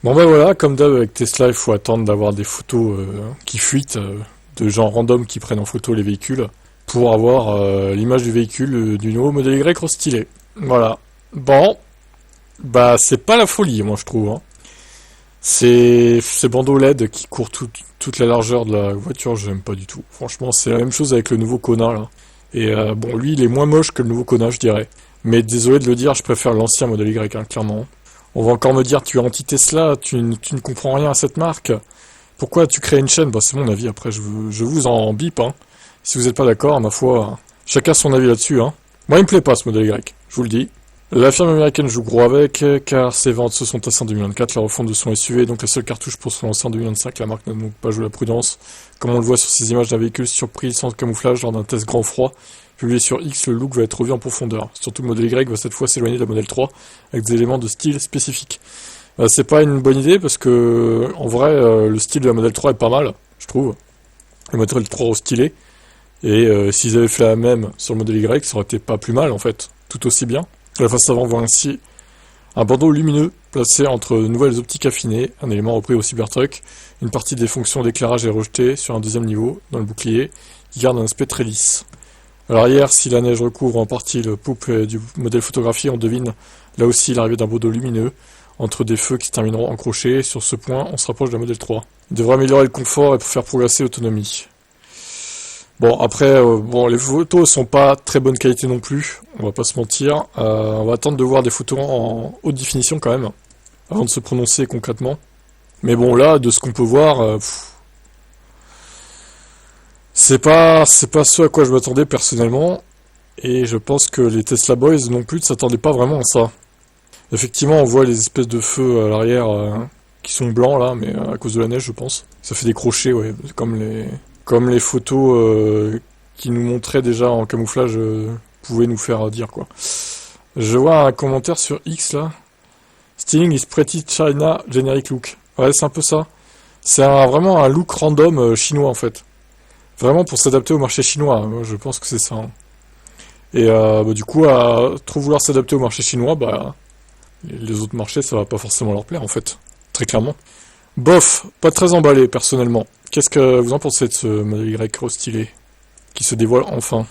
Bon bah voilà, comme d'hab avec Tesla, il faut attendre d'avoir des photos qui fuitent, de gens random qui prennent en photo les véhicules, pour avoir l'image du véhicule du nouveau modèle Y restylé. Voilà. Bon, bah c'est pas la folie, moi je trouve. Hein. C'est ces bandeaux LED qui courent toute la largeur de la voiture, j'aime pas du tout. Franchement, c'est la même chose avec le nouveau Kona là. Et bon, lui, il est moins moche que le nouveau Kona, je dirais. Mais désolé de le dire, je préfère l'ancien modèle Y, hein, clairement. On va encore me dire, tu es anti-Tesla, tu ne comprends rien à cette marque. Pourquoi tu crées une chaîne? Bah, c'est mon avis, après, je vous en bip, hein. Si vous n'êtes pas d'accord, ma foi, chacun son avis là-dessus, hein. Moi, il me plaît pas, ce modèle Y, je vous le dis. La firme américaine joue gros avec, car ses ventes se sont tassées en 2024, la refonte de son SUV est donc la seule cartouche pour se lancer en 2025. La marque n'a donc pas joué la prudence, comme on le voit sur ces images d'un véhicule surpris sans camouflage lors d'un test grand froid. Publié sur X, le look va être revu en profondeur. Surtout le modèle Y va cette fois s'éloigner de la modèle 3, avec des éléments de style spécifiques. C'est pas une bonne idée, parce que, en vrai, le style de la modèle 3 est pas mal, je trouve. Le modèle 3 au stylé. Et s'ils avaient fait la même sur le modèle Y, ça aurait été pas plus mal, en fait. Tout aussi bien. La face avant voit ainsi un bandeau lumineux placé entre de nouvelles optiques affinées, un élément repris au Cybertruck. Une partie des fonctions d'éclairage est rejetée sur un deuxième niveau, dans le bouclier, qui garde un aspect très lisse. À l'arrière, si la neige recouvre en partie le poupe du modèle photographié, on devine là aussi l'arrivée d'un bandeau lumineux, entre des feux qui se termineront en crochet. Sur ce point, on se rapproche d'un modèle 3. Il devrait améliorer le confort et faire progresser l'autonomie. Bon, après, bon, les photos sont pas très bonne qualité non plus, on va pas se mentir. On va attendre de voir des photos en haute définition quand même, avant de se prononcer concrètement. Mais bon, là, de ce qu'on peut voir, c'est pas ce à quoi je m'attendais personnellement, et je pense que les Tesla Boys non plus ne s'attendaient pas vraiment à ça. Effectivement, on voit les espèces de feux à l'arrière qui sont blancs là, mais à cause de la neige, je pense. Ça fait des crochets, ouais, comme les photos qui nous montraient déjà en camouflage pouvaient nous faire dire quoi. Je vois un commentaire sur X là. Stealing is pretty China generic look. Ouais, c'est un peu ça. C'est vraiment un look random chinois en fait. Vraiment pour s'adapter au marché chinois. Moi, je pense que c'est ça. Hein. Et bah, du coup, à trop vouloir s'adapter au marché chinois, bah les autres marchés, ça va pas forcément leur plaire en fait. Très clairement. Bof, pas très emballé personnellement. Qu'est-ce que vous en pensez de ce modèle Y stylé qui se dévoile enfin?